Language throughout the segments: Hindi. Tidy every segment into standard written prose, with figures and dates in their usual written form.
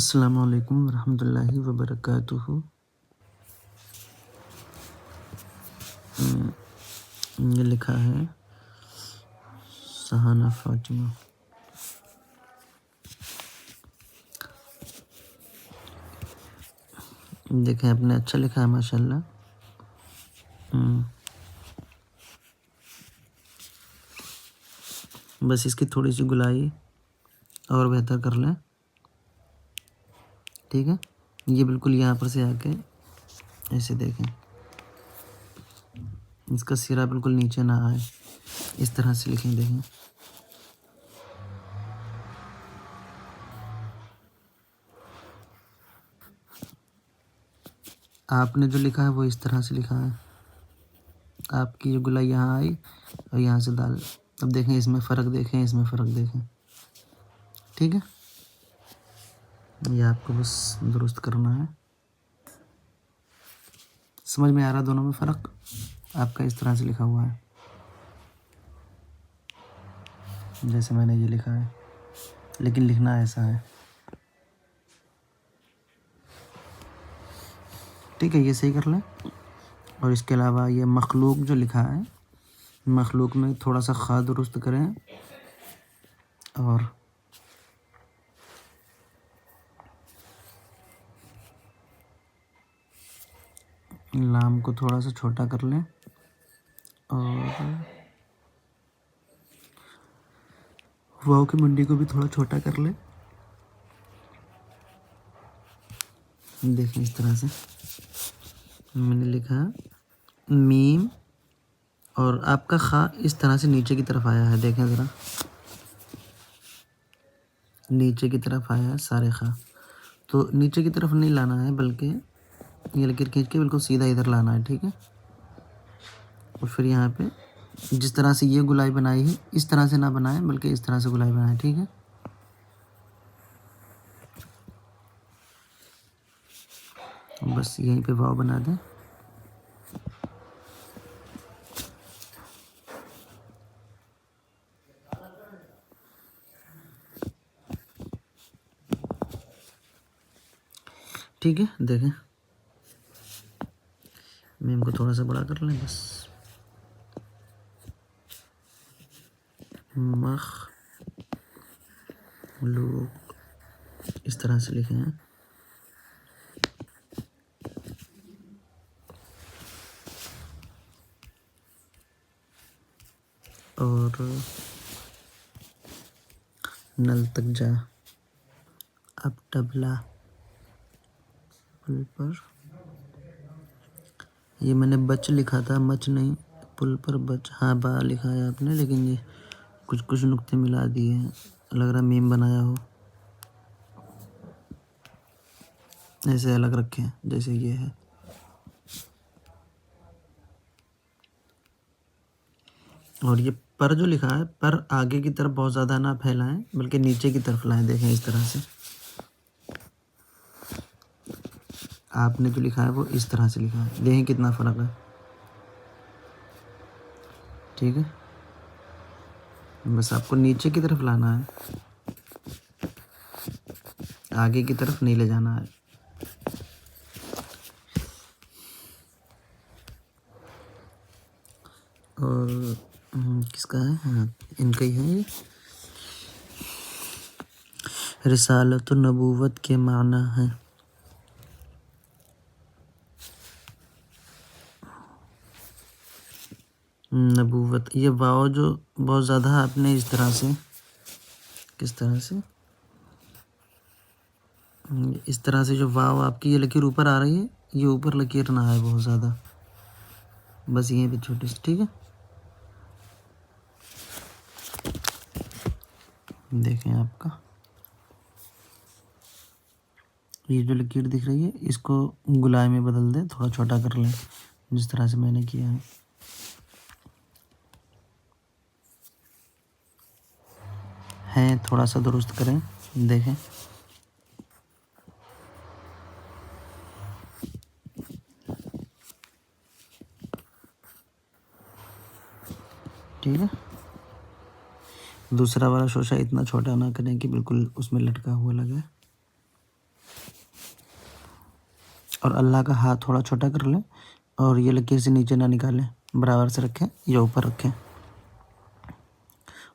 अस्सलामु अलैकुम वरहमतुल्लाहि वबरकातुहू। ये लिखा है सहाना फातिमा। देखें आपने अच्छा लिखा है माशाल्लाह। बस इसकी थोड़ी सी गुलाई और बेहतर कर लें, ठीक है। ये बिल्कुल यहाँ पर से आके ऐसे देखें, इसका सिरा बिल्कुल नीचे ना आए, इस तरह से लिखें। देखें आपने जो लिखा है वो इस तरह से लिखा है। आपकी जो गुलाई यहाँ आई और यहाँ से डाल। अब देखें इसमें फ़र्क, देखें इसमें फ़र्क देखें, ठीक है। ये आपको बस दुरुस्त करना है। समझ में आ रहा दोनों में फ़र्क? आपका इस तरह से लिखा हुआ है जैसे मैंने ये लिखा है, लेकिन लिखना ऐसा है, ठीक है। ये सही कर लें। और इसके अलावा ये मखलूक जो लिखा है, मखलूक में थोड़ा सा खा दुरुस्त करें और लाम को थोड़ा सा छोटा कर लें और वाव की मुंडी को भी थोड़ा छोटा कर लें। देखें इस तरह से मैंने लिखा मीम, और आपका खा इस तरह से नीचे की तरफ आया है। देखें ज़रा, नीचे की तरफ आया है सारे खा। तो नीचे की तरफ नहीं लाना है, बल्कि ये लकीर खींच के बिल्कुल सीधा इधर लाना है, ठीक है। और फिर यहाँ पे जिस तरह से ये गुलाई बनाई है इस तरह से ना बनाएं, बल्कि इस तरह से गुलाई बनाएं, ठीक है। बस यहीं पे वाव बना दें। ठीक है, देखें मीम को थोड़ा सा बड़ा कर लें बस। मखलूक इस तरह से लिखे हैं। और नल तक जा, अब तबला पुल पर, ये मैंने बच लिखा था, मच नहीं, पुल पर बच। हाँ बा लिखा है आपने, लेकिन ये कुछ कुछ नुक्ते मिला दिए हैं, लग रहा मीम बनाया हो। ऐसे अलग रखें जैसे ये है। और ये पर जो लिखा है, पर आगे की तरफ बहुत ज़्यादा ना फैलाएं, बल्कि नीचे की तरफ लाएं। देखें इस तरह से, आपने जो लिखा है वो इस तरह से लिखा है। देखें कितना फ़र्क है, ठीक है। बस आपको नीचे की तरफ लाना है, आगे की तरफ नहीं ले जाना है। और किसका है? हाँ, इनका ही है ये। रिसालत नबूवत के माना है। नबूवत, ये वाव जो बहुत ज़्यादा आपने इस तरह से, किस तरह से, इस तरह से जो वाव आपकी ये लकीर ऊपर आ रही है, ये ऊपर लकीर ना आए बहुत ज़्यादा, बस यहीं पे छोटी सी, ठीक है। देखें आपका ये जो लकीर दिख रही है, इसको गुलाई में बदल दें, थोड़ा छोटा कर लें जिस तरह से मैंने किया है। थोड़ा सा दुरुस्त करें, देखें ठीक है। दूसरा वाला शोशा इतना छोटा ना करें कि बिल्कुल उसमें लटका हुआ लगे। और अल्लाह का हाथ थोड़ा छोटा कर लें और ये लकीर से नीचे ना निकालें, बराबर से रखें या ऊपर रखें।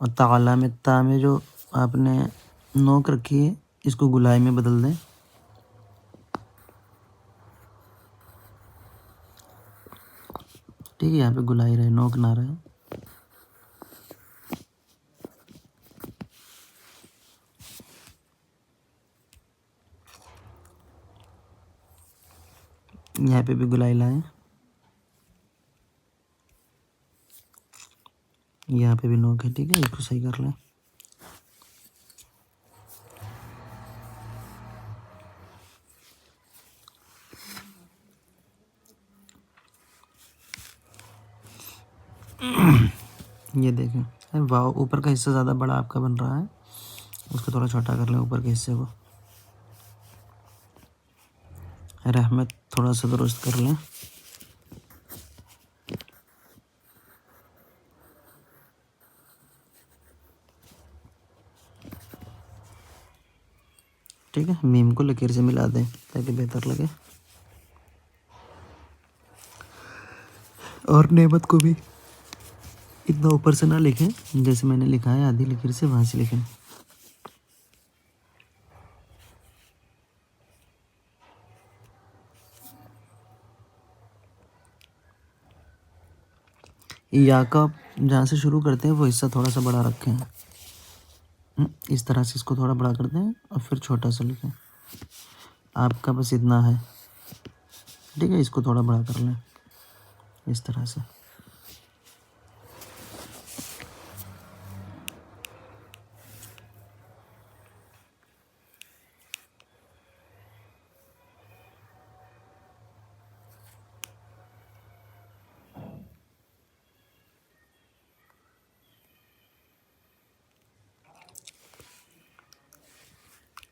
और ताला में ता में जो आपने नोक रखी है इसको गुलाई में बदल दें। ठीक है, यहाँ पे गुलाई रहे, नोक ना रहे। यहाँ पे भी गुलाई लाएं, यहाँ पे भी नोक है। ठीक है, इसको सही कर लें। ये देखें, वाह, ऊपर का हिस्सा ज़्यादा बड़ा आपका बन रहा है, उसको थोड़ा छोटा कर लें ऊपर के हिस्से को। रहमत थोड़ा सा दुरुस्त कर लें। ठीक है, मीम को लकीर से मिला दें ताकि बेहतर लगे। और नेमत को भी इतना ऊपर से ना लिखें, जैसे मैंने लिखा है आधी लकीर से वहाँ से लिखें। या का जहाँ से शुरू करते हैं वो हिस्सा थोड़ा सा बड़ा रखें। इस तरह से इसको थोड़ा बड़ा कर दें और फिर छोटा सा लिखें। आपका बस इतना है। ठीक है, इसको थोड़ा बड़ा कर लें इस तरह से।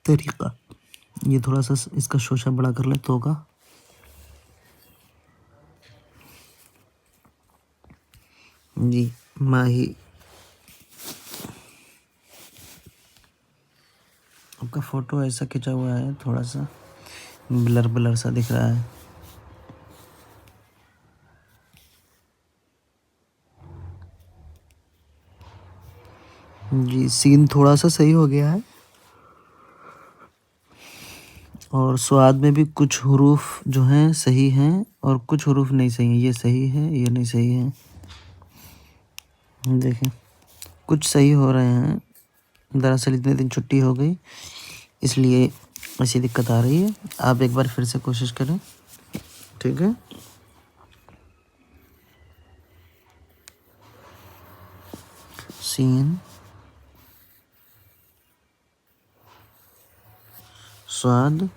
तरीका, ये थोड़ा सा इसका शोशा बड़ा कर लें तो का। जी, माही, आपका फ़ोटो ऐसा खिंचा हुआ है, थोड़ा सा ब्लर ब्लर सा दिख रहा है। जी, सीन थोड़ा सा सही हो गया है। और स्वाद में भी कुछ हुरूफ जो हैं सही हैं और कुछ हुरूफ नहीं सही हैं। ये सही है, ये नहीं सही है। देखें, कुछ सही हो रहे हैं, दरअसल इतने दिन छुट्टी हो गई इसलिए ऐसी दिक्कत आ रही है। आप एक बार फिर से कोशिश करें। ठीक है, सीन, स्वाद,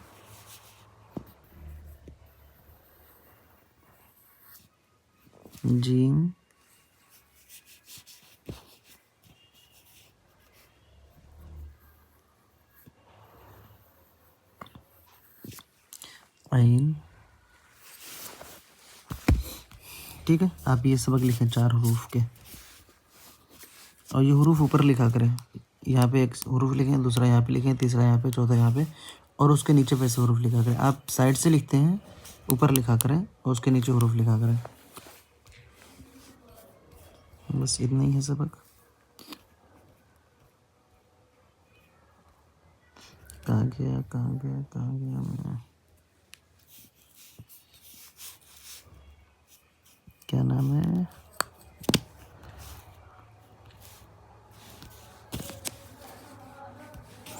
जीम, आइन। ठीक है, आप ये सबक लिखें 4 हुरूफ के, और ये हुरूफ ऊपर लिखा करें। यहाँ पे एक हुरूफ लिखें, दूसरा यहाँ पे लिखें, तीसरा यहाँ पे, चौथा यहाँ पे, और उसके नीचे वैसे हुरूफ लिखा करें। आप साइड से लिखते हैं, ऊपर लिखा करें और उसके नीचे हुरूफ लिखा करें। बस इतना ही है सबक। कहाँ गया, कहाँ गया, कहाँ गया मैं? क्या नाम है?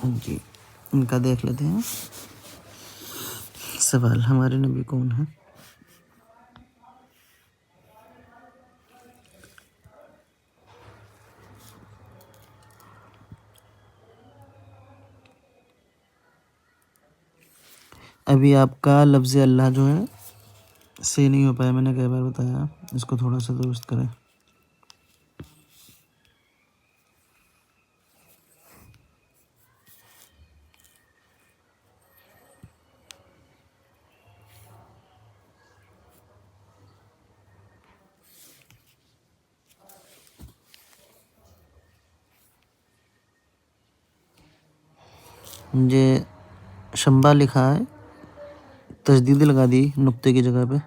जी, इनका देख लेते हैं। सवाल, हमारे नबी कौन है? अभी आपका लफ्ज़ अल्लाह जो है सही नहीं हो पाया, मैंने कई बार बताया, इसको थोड़ा सा दुरुस्त करें। ये शंबा लिखा है, तशदीद लगा दी नुक्ते की जगह पे।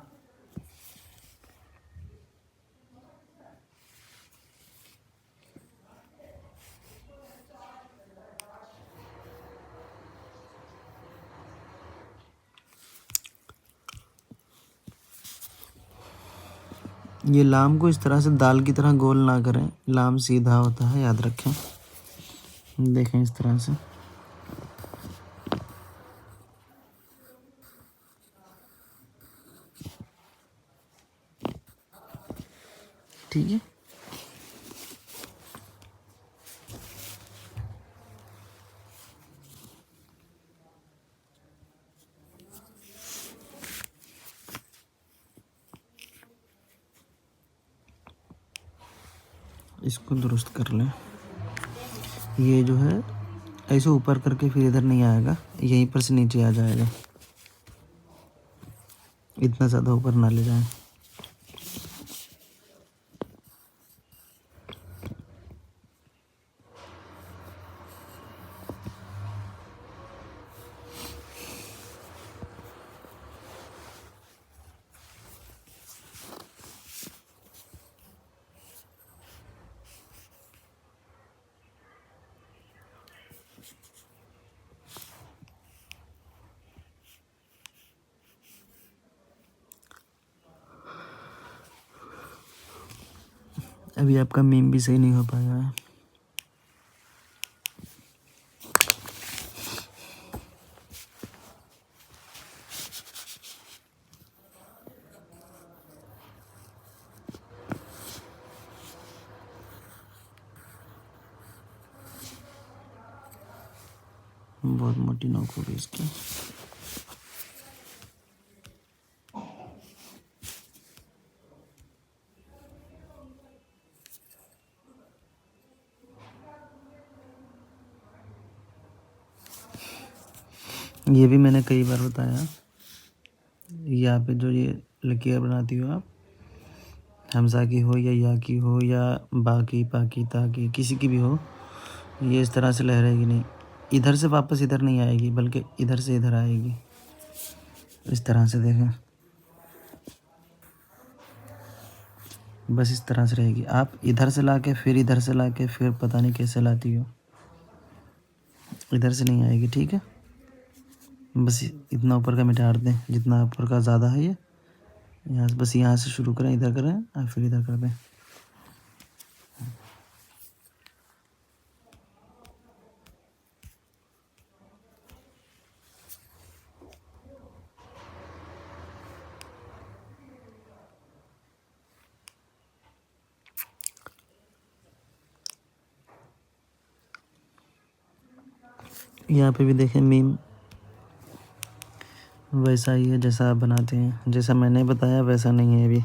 ये लाम को इस तरह से दाल की तरह गोल ना करें, लाम सीधा होता है, याद रखें। देखें इस तरह से, ठीक है। इसको दुरुस्त कर लें। ये जो है ऐसे ऊपर करके फिर इधर नहीं आएगा, यहीं पर से नीचे आ जाएगा। इतना ज़्यादा ऊपर ना ले जाएं। अभी आपका मीम भी सही नहीं हो पाया है। बहुत मोटी नोक होगी इसकी। ये भी मैंने कई बार बताया, यहाँ पे जो ये लकीर बनाती हो आप, हमज़ा की हो या की हो या बाकी पाकी ताकी किसी की भी हो, ये इस तरह से लहरेगी नहीं, इधर से वापस इधर नहीं आएगी, बल्कि इधर से इधर आएगी। इस तरह से देखें, बस इस तरह से रहेगी। आप इधर से लाके फिर इधर से लाके फिर पता नहीं कैसे लाती हो, इधर से नहीं आएगी, ठीक है। बस इतना ऊपर का मिटा दें, जितना ऊपर का ज़्यादा है ये, यहाँ से बस यहाँ से शुरू करें, इधर करें और फिर इधर कर दें। यहाँ पे भी देखें, मीम वैसा ही है जैसा आप बनाते हैं, जैसा मैंने बताया वैसा नहीं है अभी।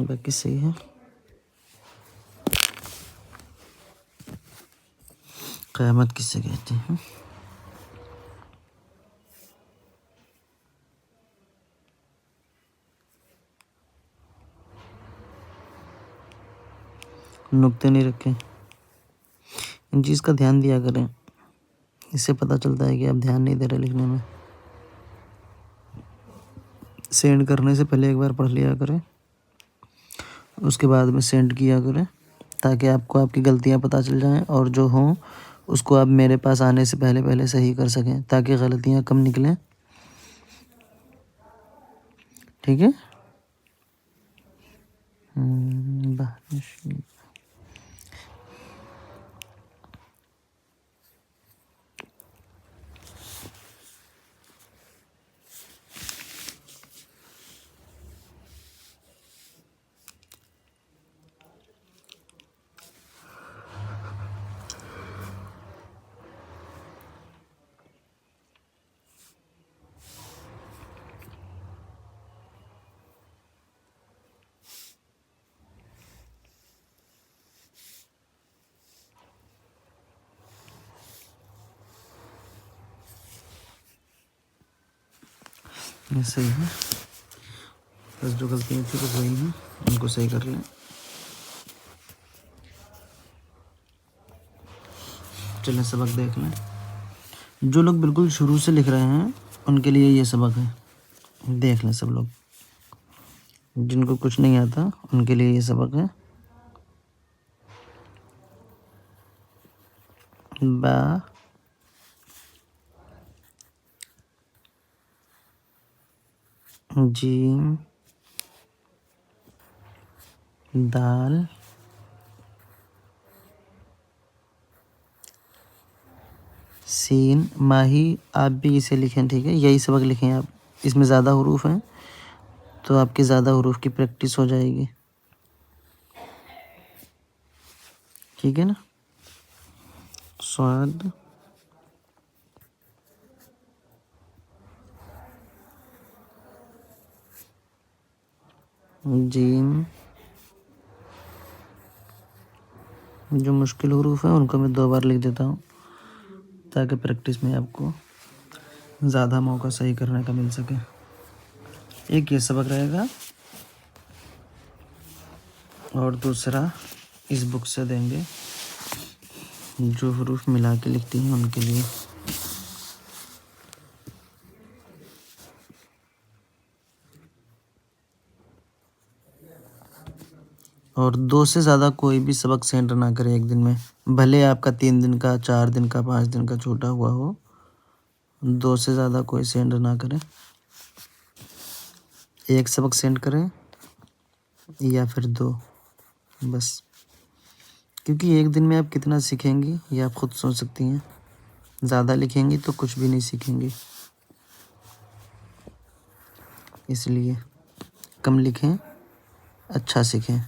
बाकी सही है। क़यामत किससे कहते हैं? नुक्ते नहीं रखें, इन चीज़ का ध्यान दिया करें, इससे पता चलता है कि आप ध्यान नहीं दे रहे लिखने में। सेंड करने से पहले एक बार पढ़ लिया करें, उसके बाद में सेंड किया करें, ताकि आपको आपकी गलतियां पता चल जाएं, और जो हों उसको आप मेरे पास आने से पहले पहले सही कर सकें, ताकि गलतियां कम निकलें, ठीक है। ये सही है, बस जो गलतियाँ थी बस वही हैं, उनको सही कर लें। चलें सबक देख लें। जो लोग बिल्कुल शुरू से लिख रहे हैं उनके लिए ये सबक है, देख लें सब लोग। जिनको कुछ नहीं आता उनके लिए ये सबक है। बा, जीम, दाल, सीन, माही। आप भी इसे लिखें, ठीक है, यही सबक लिखें आप। इसमें ज़्यादा हुरूफ हैं तो आपकी ज़्यादा हुरूफ की प्रैक्टिस हो जाएगी, ठीक है ना। स्वाद, जीम। जो मुश्किल हुरूफ है उनको मैं 2 बार लिख देता हूँ ताकि प्रैक्टिस में आपको ज़्यादा मौका सही करने का मिल सके। एक ये सबक रहेगा और दूसरा इस बुक से देंगे, जो हुरूफ मिला के लिखती हैं उनके लिए। और 2 से ज़्यादा कोई भी सबक सेंड ना करें एक दिन में, भले आपका 3 दिन का, 4 दिन का, 5 दिन का छूटा हुआ हो। 2 से ज़्यादा कोई सेंड ना करें। एक सबक सेंड करें या फिर 2, बस। क्योंकि एक दिन में आप कितना सीखेंगी ये आप खुद सोच सकती हैं। ज़्यादा लिखेंगी तो कुछ भी नहीं सीखेंगी, इसलिए कम लिखें, अच्छा सीखें।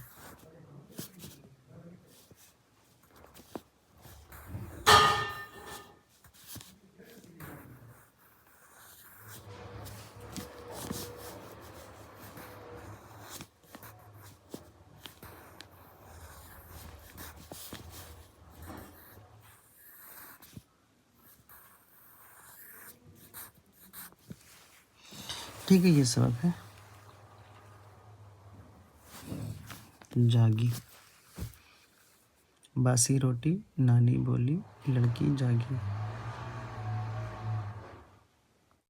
ठीक है, ये सबक है। जागी, बासी रोटी नानी बोली, लड़की जागी।